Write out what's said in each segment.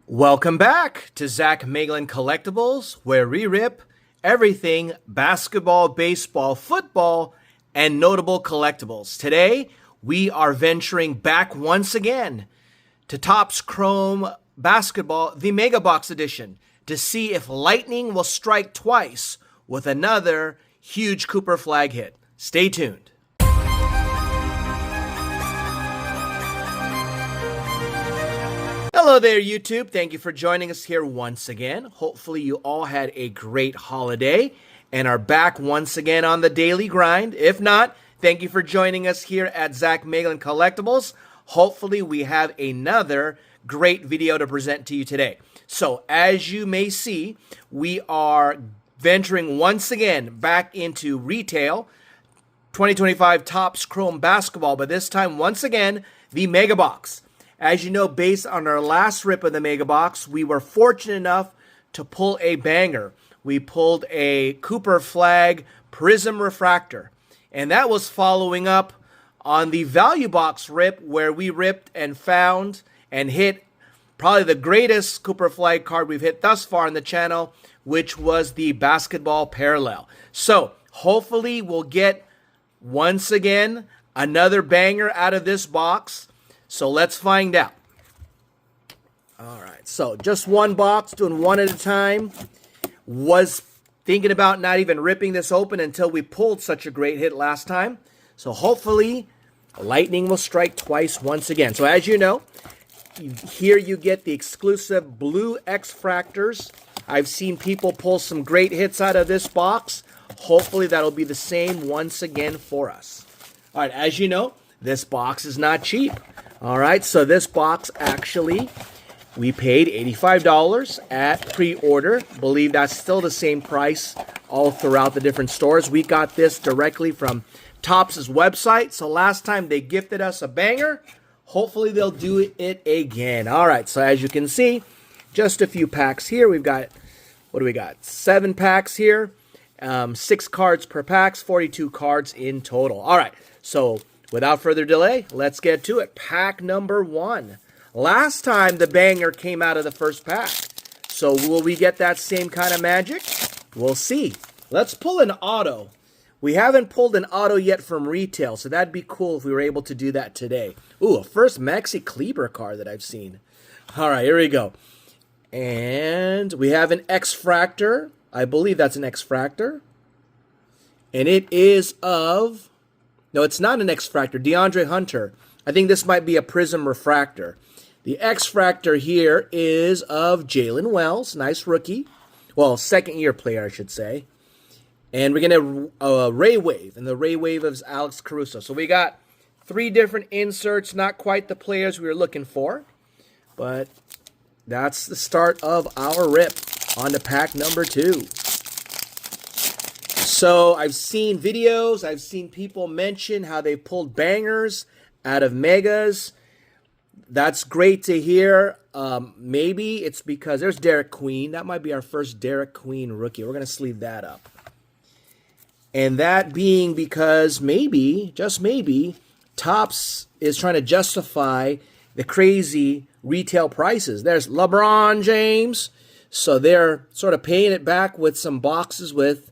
Welcome back to Zach Meglin Collectibles, where we rip everything basketball, baseball, football, and notable collectibles. Today, we are venturing back once again to Topps Chrome Basketball, the Mega Box Edition, to see if lightning will strike twice with another huge Cooper Flag hit. Stay tuned. Hello there, YouTube. Thank you for joining us here once again. Hopefully you all had a great holiday and are back once again on the daily grind. If not, thank you for joining us here at Zach Meglin Collectibles. Hopefully we have another great video to present to you today. So as you may see, we are venturing once again back into retail 2025 Topps Chrome Basketball, but this time once again the Mega Box. As you know, based on our last rip of the Mega Box, we were fortunate enough to pull a banger. We pulled a Cooper Flag Prism Refractor, and that was following up on the Value Box rip where we ripped and found and hit probably the greatest Cooper Flag card we've hit thus far on the channel, which was the Basketball Parallel. So hopefully we'll get, once again, another banger out of this box. So let's find out. All right, so just one box, doing one at a time. Was thinking about not even ripping this open until we pulled such a great hit last time. So hopefully lightning will strike twice once again. So as you know, here you get the exclusive blue X-Fractors. I've seen people pull some great hits out of this box. Hopefully that'll be the same once again for us. All right, as you know, this box is not cheap. All right, so this box actually, we paid $85 at pre-order. Believe that's still the same price all throughout the different stores. We got this directly from Topps' website. So last time they gifted us a banger. Hopefully they'll do it again. All right, so as you can see, just a few packs here. We've got, what do we got? 7 packs here. 6 cards per pack, 42 cards in total. All right, so without further delay, let's get to it. Pack number 1. Last time the banger came out of the first pack. So will we get that same kind of magic? We'll see. Let's pull an auto. We haven't pulled an auto yet from retail, so that'd be cool if we were able to do that today. Ooh, a first Maxi Kleber card that I've seen. All right, here we go. And we have an X-Fractor. I believe that's an X-Fractor. And it is of... No, it's not an X-Fractor. DeAndre Hunter. I think this might be a Prism Refractor. The X-Fractor here is of Jalen Wells. Nice rookie. Well, second-year player, I should say. And we're going to Ray Wave. And the Ray Wave is Alex Caruso. So we got 3 different inserts. Not quite the players we were looking for. But that's the start of our rip on to pack number 2. So I've seen videos, I've seen people mention how they pulled bangers out of Megas. That's great to hear. Maybe it's because there's Derek Queen. That might be our first Derek Queen rookie. We're going to sleeve that up. And that being because maybe, just maybe, Topps is trying to justify the crazy retail prices. There's LeBron James. So they're sort of paying it back with some boxes with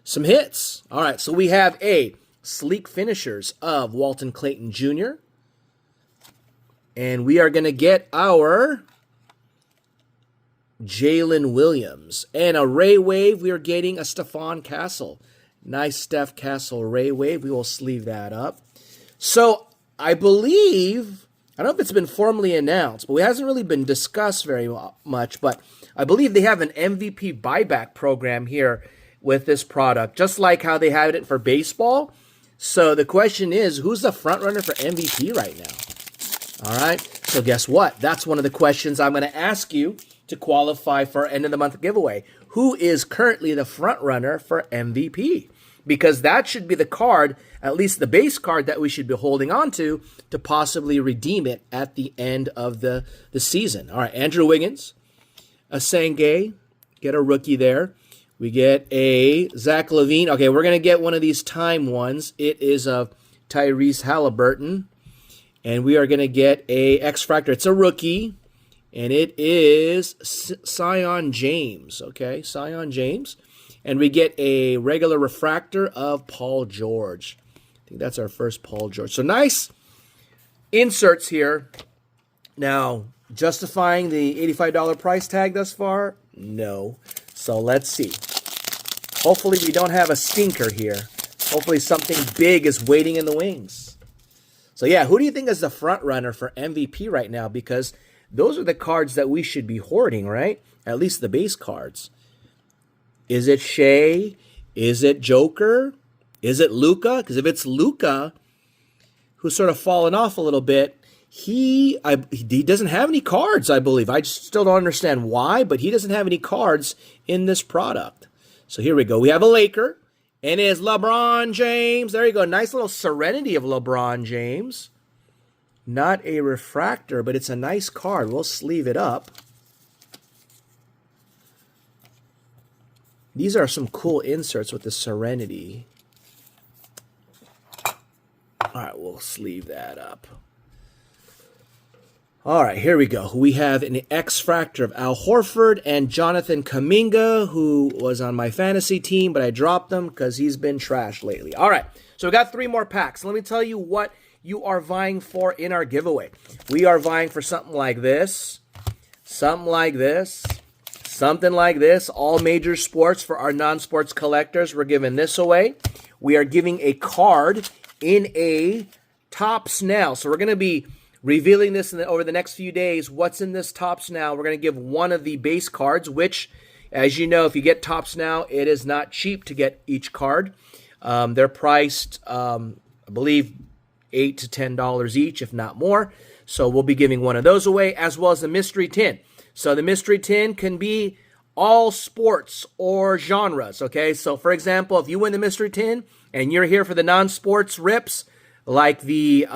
some hits. All right, so we have a Sleek Finishers of Walton Clayton Jr. And we are going to get our Jalen Williams. And a Ray Wave, we are getting a Stephon Castle. Nice Steph Castle Ray Wave. We will sleeve that up. So I believe, I don't know if it's been formally announced, but it hasn't really been discussed very much, but I believe they have an MVP buyback program here with this product, just like how they had it for baseball. So the question is, who's the front runner for MVP right now? All right, so guess what? That's one of the questions I'm going to ask you to qualify for our end of the month giveaway. Who is currently the front runner for MVP? Because that should be the card, at least the base card that we should be holding on to possibly redeem it at the end of the season. All right, Andrew Wiggins, a Sengay, get a rookie there. We get a Zach LaVine. Okay, we're going to get one of these time ones. It is of Tyrese Halliburton. And we are going to get a X-Fractor. It's a rookie. And it is Sion James, okay? Sion James. And we get a regular refractor of Paul George. I think that's our first Paul George. So nice inserts here. Now, justifying the $85 price tag thus far? No. So let's see. Hopefully we don't have a stinker here. Hopefully something big is waiting in the wings. So yeah, who do you think is the front runner for MVP right now? Because those are the cards that we should be hoarding, right? At least the base cards. Is it Shea? Is it Joker? Is it Luka? Because if it's Luka, who's sort of fallen off a little bit, he doesn't have any cards, I believe. I just still don't understand why, but he doesn't have any cards in this product. So here we go. We have a Laker, and it's LeBron James. There you go. Nice little serenity of LeBron James. Not a refractor, but it's a nice card. We'll sleeve it up. These are some cool inserts with the serenity. All right, we'll sleeve that up. All right, here we go. We have an X-Fractor of Al Horford and Jonathan Kuminga, who was on my fantasy team, but I dropped him because he's been trash lately. All right, so we got 3 more packs. Let me tell you what you are vying for in our giveaway. We are vying for something like this, something like this, something like this. All major sports for our non-sports collectors. We're giving this away. We are giving a card in a Topps Now. So we're going to be revealing this over the next few days. What's in this Topps Now? We're going to give one of the base cards, which, as you know, if you get Topps Now, it is not cheap to get each card. They're priced, I believe, $8 to $10 each, if not more. So we'll be giving one of those away, as well as the mystery tin. So the mystery tin can be all sports or genres, okay? So, for example, if you win the mystery tin and you're here for the non-sports rips, like the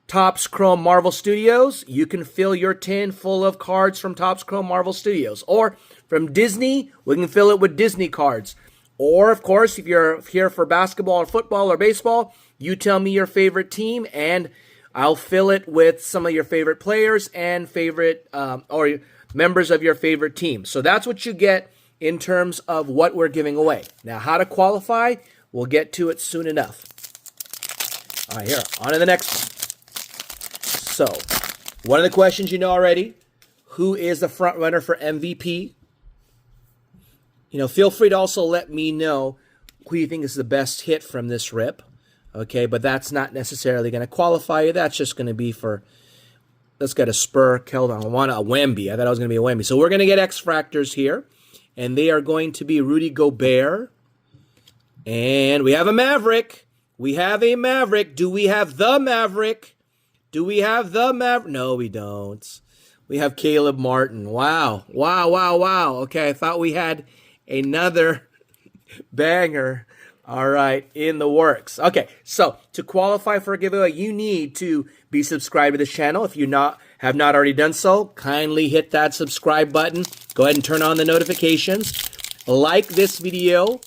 Topps Chrome Marvel Studios, you can fill your tin full of cards from Topps Chrome Marvel Studios. Or from Disney, we can fill it with Disney cards. Or, of course, if you're here for basketball or football or baseball, you tell me your favorite team, and I'll fill it with some of your favorite players and favorite or members of your favorite team. So that's what you get in terms of what we're giving away. Now, how to qualify, we'll get to it soon enough. All right, here, on to the next one. So, one of the questions you know already, who is the front runner for MVP? You know, feel free to also let me know who you think is the best hit from this rip. Okay, but that's not necessarily going to qualify you. That's just going to be for, let's get a Spur, Keldon. I want a Wemby. I thought I was going to be a Wemby. So we're going to get X-Fractors here, and they are going to be Rudy Gobert. And we have a Maverick. We have a Maverick. Do we have the Maverick? Do we have the Maverick? No, we don't. We have Caleb Martin. Wow. Wow, wow, wow. Okay, I thought we had another banger. All right, in the works. Okay, so to qualify for a giveaway, you need to be subscribed to this channel. If you have not already done so, kindly hit that subscribe button. Go ahead and turn on the notifications. Like this video.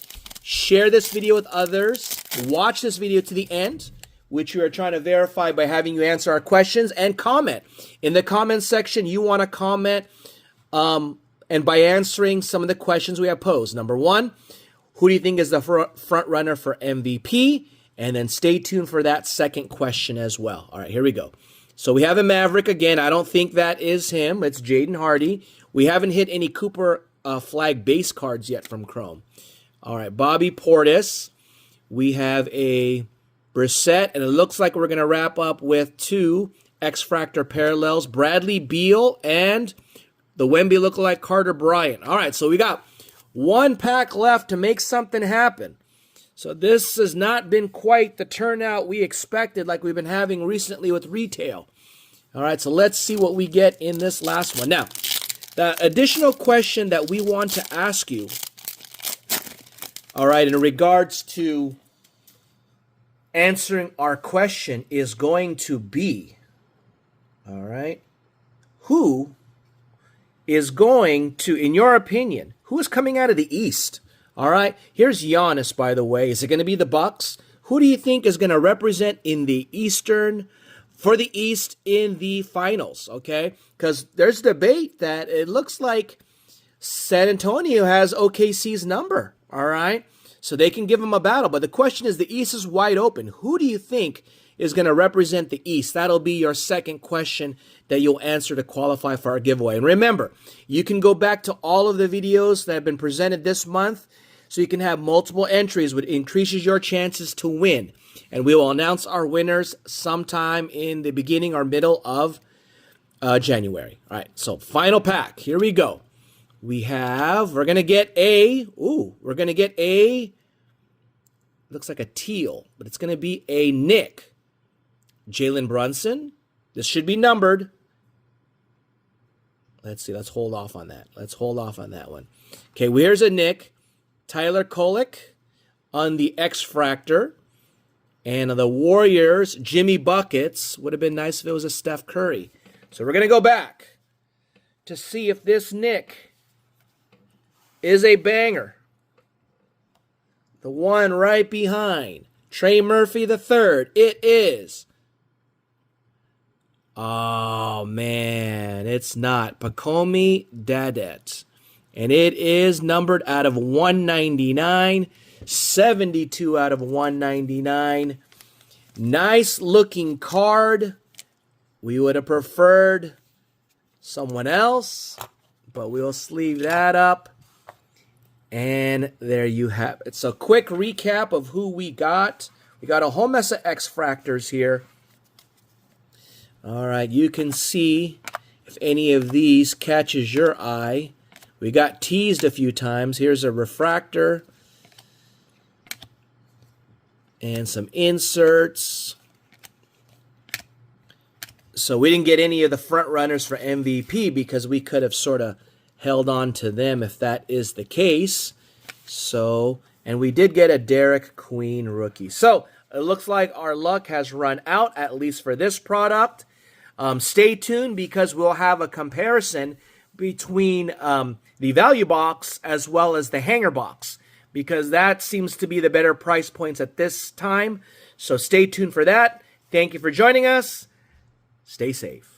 Share this video with others. Watch this video to the end, which we are trying to verify by having you answer our questions, and comment. In the comment section, you want to comment and by answering some of the questions we have posed. Number 1, who do you think is the front runner for MVP? And then stay tuned for that second question as well. All right, here we go. So we have a Maverick again. I don't think that is him. It's Jaden Hardy. We haven't hit any Cooper Flag base cards yet from Chrome. All right, Bobby Portis. We have a Brissett, and it looks like we're going to wrap up with 2 X-Fractor parallels, Bradley Beal and the Wemby lookalike Carter Bryant. All right, so we got 1 pack left to make something happen. So this has not been quite the turnout we expected, like we've been having recently with retail. All right, so let's see what we get in this last one. Now, the additional question that we want to ask you, all right, in regards to answering our question is going to be, all right, who is going to, in your opinion, who is coming out of the East? All right, here's Giannis, by the way. Is it going to be the Bucks? Who do you think is going to represent in the Eastern for the East in the finals, okay? Because there's debate that it looks like San Antonio has OKC's number, all right? So they can give them a battle. But the question is, the East is wide open. Who do you think is going to represent the East? That'll be your second question that you'll answer to qualify for our giveaway. And remember, you can go back to all of the videos that have been presented this month so you can have multiple entries, which increases your chances to win. And we will announce our winners sometime in the beginning or middle of January. All right, so final pack. Here we go. We're going to get looks like a teal, but it's going to be a Nick. Jalen Brunson. This should be numbered. Let's see. Let's hold off on that. Let's hold off on that one. Okay, well, here's a Nick. Tyler Kolek on the X-Fractor. And on the Warriors, Jimmy Buckets. Would have been nice if it was a Steph Curry. So we're going to go back to see if this Nick is a banger. The one right behind Trey Murphy III. It is. Oh, man. It's not. Pacomi Dadet. And it is numbered out of 199. 72 out of 199. Nice looking card. We would have preferred someone else, but we'll sleeve that up. And there you have it. So quick recap of who we got. We got a whole mess of X-Fractors here. All right, you can see if any of these catches your eye. We got teased a few times. Here's a refractor. And some inserts. So we didn't get any of the front runners for MVP because we could have sort of held on to them if that is the case. So, and we did get a Derek Queen rookie. So it looks like our luck has run out, at least for this product. Stay tuned because we'll have a comparison between the value box as well as the hanger box, because that seems to be the better price points at this time. So stay tuned for that. Thank you for joining us. Stay safe.